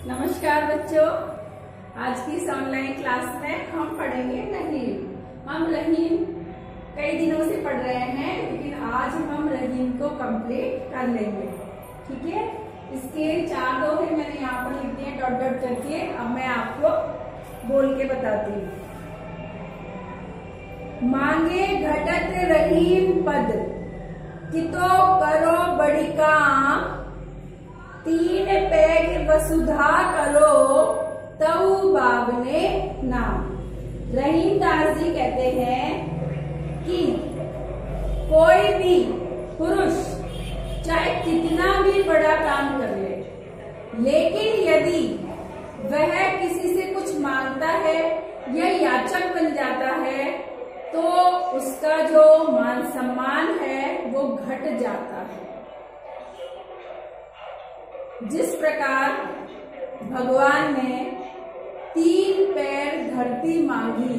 नमस्कार बच्चों, आज की इस ऑनलाइन क्लास में हम पढ़ेंगे रहीम। हम रहीम कई दिनों से पढ़ रहे हैं, लेकिन आज हम रहीम को कंप्लीट कर लेंगे। ठीक है, इसके 4 दोहे मैंने यहाँ पर लिख दिए डॉट डॉट करके। अब मैं आपको बोल के बताती हूँ। मांगे घटत रहीम पद, कितो करो बड़ी काम, 3 पैग वसुधा करो, तऊ बाबने नाम। रहीम दास जी कहते हैं कि कोई भी पुरुष चाहे कितना भी बड़ा काम कर ले, लेकिन यदि वह किसी से कुछ मांगता है या याचक बन जाता है, तो उसका जो मान सम्मान है वो घट जाता है। जिस प्रकार भगवान ने 3 पैर धरती मांगी,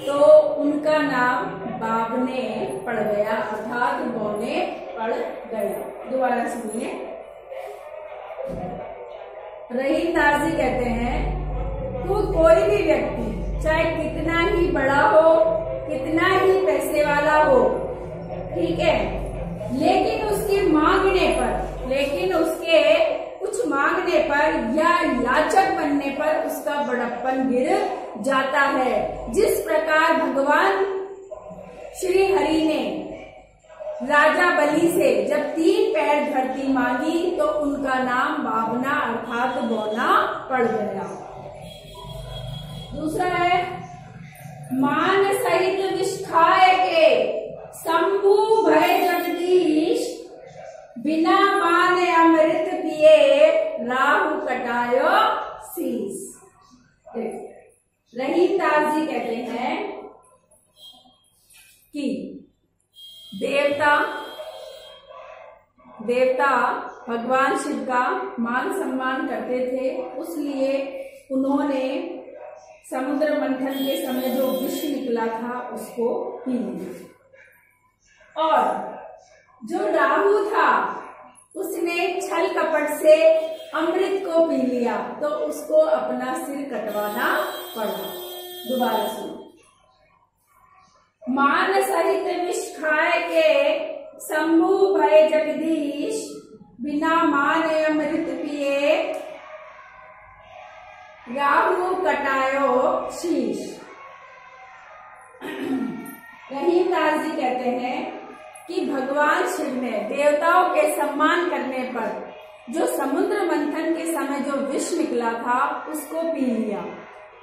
तो उनका नाम बाबने पड़ गया, अर्थात बौने पड़ गया। दोबारा सुनिए। रहीम दास जी कहते हैं तो कोई भी व्यक्ति चाहे कितना ही बड़ा हो, कितना ही पैसे वाला हो, ठीक है, लेकिन उसके कुछ मांगने पर या याचक बनने पर उसका बड़प्पन गिर जाता है। जिस प्रकार भगवान श्री हरि ने राजा बलि से जब 3 पैर धरती मांगी, तो उनका नाम बाबना अर्थात बौना पड़ गया। दूसरा है मान सहित विष खाए के, शंभु भय जगदीश, बिना मान अमृत पिए, राहु कटायो शीश। रहीम दास जी कहते हैं कि देवता भगवान शिव का मान सम्मान करते थे, उसलिए उन्होंने समुद्र मंथन के समय जो विष निकला था उसको पी लिया। और जो राहु था उसने छल कपट से अमृत को पी लिया, तो उसको अपना सिर कटवाना पड़ा। दोबारा सुनो। मान सहित विष खाए के, शंभु भय जगदीश, बिना मान अमृत पिए, राहु कटायो शीश। रहीम दास जी कहते हैं कि भगवान शिव ने देवताओं के सम्मान करने पर जो समुद्र मंथन के समय जो विष निकला था उसको पी लिया,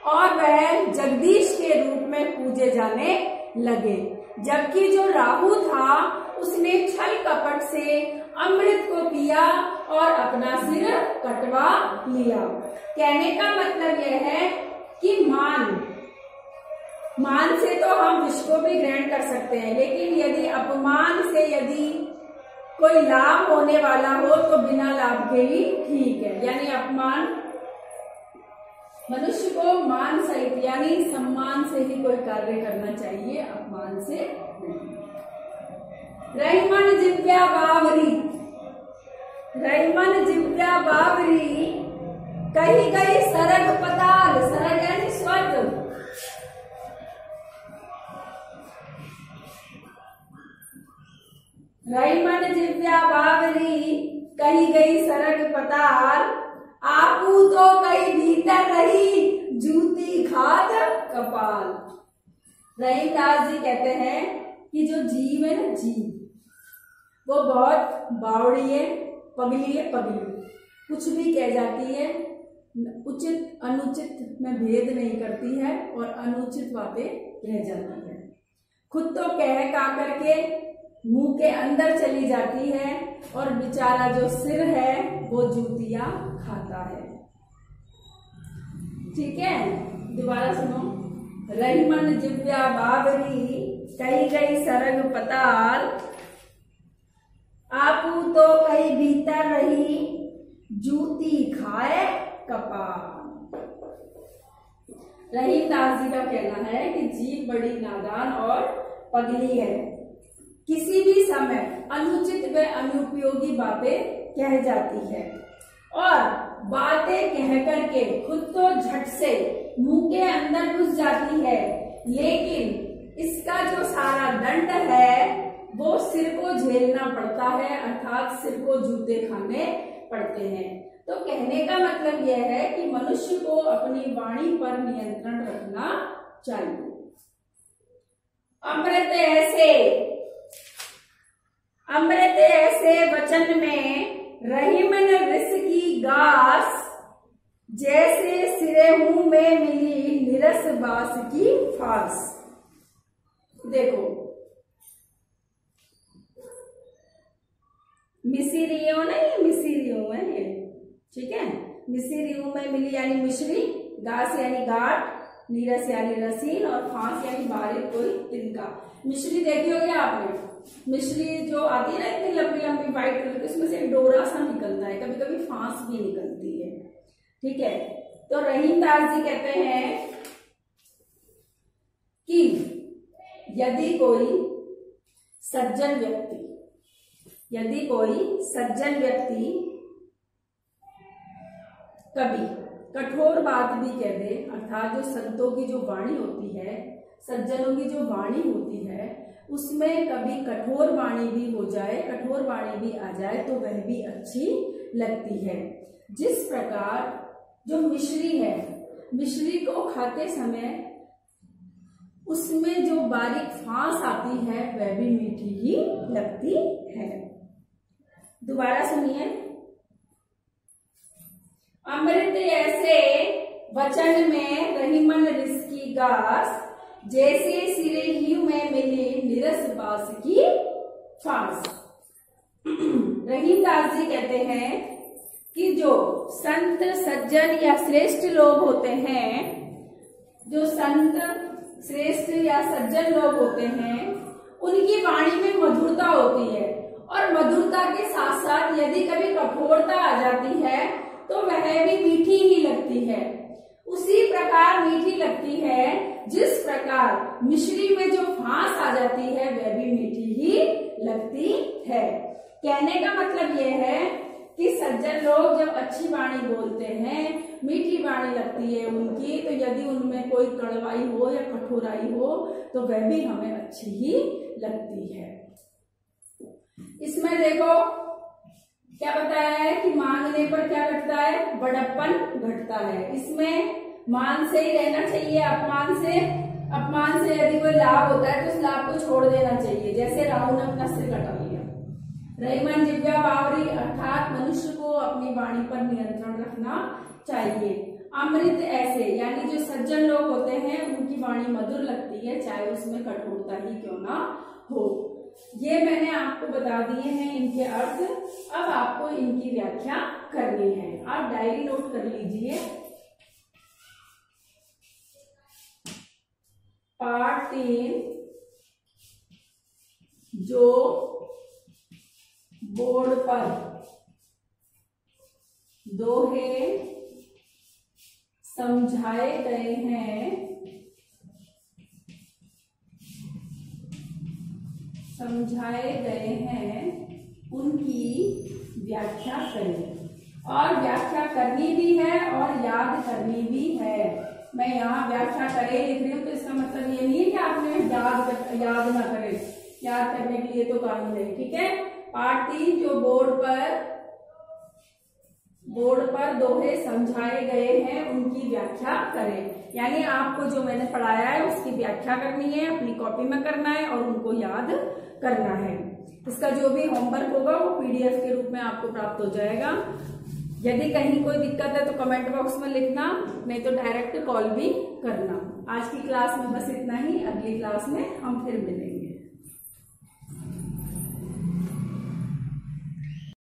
और वह जगदीश के रूप में पूजे जाने लगे। जबकि जो राहु था उसने छल कपट से अमृत को पिया और अपना सिर कटवा लिया। कहने का मतलब यह है कि मान से तो हम विष को भी ग्रहण कर सकते हैं, लेकिन यदि अपमान से यदि कोई लाभ होने वाला हो तो बिना लाभ के ही ठीक है। यानी अपमान, मनुष्य को मान सहित यानी सम्मान से ही कोई कार्य करना चाहिए, अपमान से नहीं। रहीमन जिव्या बावरी, कही गई सरग पताल, सरग यानी स्वर्ग। रहीमन जिव्या बावरी, कही गई सरग पताल, आपू तो कहीं भीतर रही, जूती खाद कपाल। रहीम दास जी कहते हैं कि जो जीव है ना, जीव वो बहुत बावड़ी है, पगली है, कुछ भी कह जाती है, उचित अनुचित में भेद नहीं करती है और अनुचित बातें कह जाती है। खुद तो कह का करके मुंह के अंदर चली जाती है, और बेचारा जो सिर है वो जूतियां खाता है। ठीक है, दोबारा सुनो। रहीमन जिव्या बावरी, कही गई सरग पताल, आपू तो कहीं भीतर रही, जूती खाए कपाल। रहीम दास जी का कहना है कि जीव बड़ी नादान और पगली है, किसी भी समय अनुचित व अनुपयोगी बातें कह जाती है और बातें कह करके खुद तो झट से मुंह के अंदर घुस जाती है, लेकिन इसका जो सारा दंड है वो सिर को झेलना पड़ता है, अर्थात सिर को जूते खाने पड़ते हैं। तो कहने का मतलब यह है कि मनुष्य को अपनी वाणी पर नियंत्रण रखना चाहिए। अमृत ऐसे वचन में रहीमन रिस की गास, जैसे सिरे मुंह में मिली निरस बास की फास। देखो, मिसिरियो नहीं, मिसिरियो है ये, ठीक है। मिसिरियो में मिली यानी मिश्री, गास यानी गाठ, नीरस यानी रसीन और फांस यानी बारीक कोई तिनका। मिश्री देखी होगी आपने, मिश्री जो आती है ना इतनी लंबी लंबी व्हाइट कलर की, उसमें से डोरा सा निकलता है, कभी कभी फांस भी निकलती है, ठीक है। तो रहीमदास जी कहते हैं कि यदि कोई सज्जन व्यक्ति कभी कठोर बात भी कह दे, अर्थात जो संतों की जो वाणी होती है, सज्जनों की जो वाणी होती है, उसमें कभी कठोर वाणी भी हो जाए, कठोर वाणी भी आ जाए तो वह भी अच्छी लगती है। जिस प्रकार जो मिश्री है, मिश्री को खाते समय उसमें जो बारीक फांस आती है वह भी मीठी ही लगती है। दोबारा सुनिए, अमृत ऐसे वचन में रहीमन रिस की गास, जैसे सिरे ही में मिली निरस बास की फांस। रहीमदास जी कहते हैं कि जो संत सज्जन या श्रेष्ठ लोग होते हैं, जो संत श्रेष्ठ या सज्जन लोग होते हैं, उनकी वाणी में मधुरता होती है, और मधुरता के साथ साथ यदि कभी कठोरता आ जाती है तो वह भी मीठी ही लगती है। उसी प्रकार मीठी लगती है जिस प्रकार मिश्री में जो फांस आ जाती है वह भी मीठी ही लगती है। कहने का मतलब यह है कि सज्जन लोग जब अच्छी वाणी बोलते हैं, मीठी वाणी लगती है उनकी, तो यदि उनमें कोई कड़वाई हो या कठोराई हो तो वह भी हमें अच्छी ही लगती है। इसमें देखो क्या बताया है कि मांगने पर क्या घटता है, बड़प्पन घटता है। इसमें मान से ही रहना चाहिए, अपमान से यदि कोई लाभ होता है तो उस लाभ को छोड़ देना चाहिए। जैसे राहु ने अपना सिर कटा लिया। रहीमन जिव्या बावरी, अर्थात मनुष्य को अपनी वाणी पर नियंत्रण रखना चाहिए। अमृत ऐसे यानी जो सज्जन लोग होते हैं उनकी वाणी मधुर लगती है, चाहे उसमें कठोरता ही क्यों ना हो। ये मैंने आपको बता दिए हैं इनके अर्थ। अब आपको इनकी व्याख्या करनी है, आप डायरी नोट कर लीजिए। पार्ट 3, जो बोर्ड पर दोहे समझाए गए हैं उनकी व्याख्या करें, और व्याख्या करनी भी है और याद करनी भी है। मैं यहाँ व्याख्या करे लिख रही हूँ तो इसका मतलब ये नहीं है कि आपने याद ना करें, याद करने के लिए तो कानून है, ठीक है। पार्ट 3, जो बोर्ड पर दोहे समझाए गए हैं उनकी व्याख्या करें, यानी आपको जो मैंने पढ़ाया है उसकी व्याख्या करनी है, अपनी कॉपी में करना है और उनको याद करना है। इसका जो भी होमवर्क होगा वो पीडीएफ के रूप में आपको प्राप्त हो जाएगा। यदि कहीं कोई दिक्कत है तो कमेंट बॉक्स में लिखना, नहीं तो डायरेक्ट कॉल भी करना। आज की क्लास में बस इतना ही, अगली क्लास में हम फिर मिलेंगे।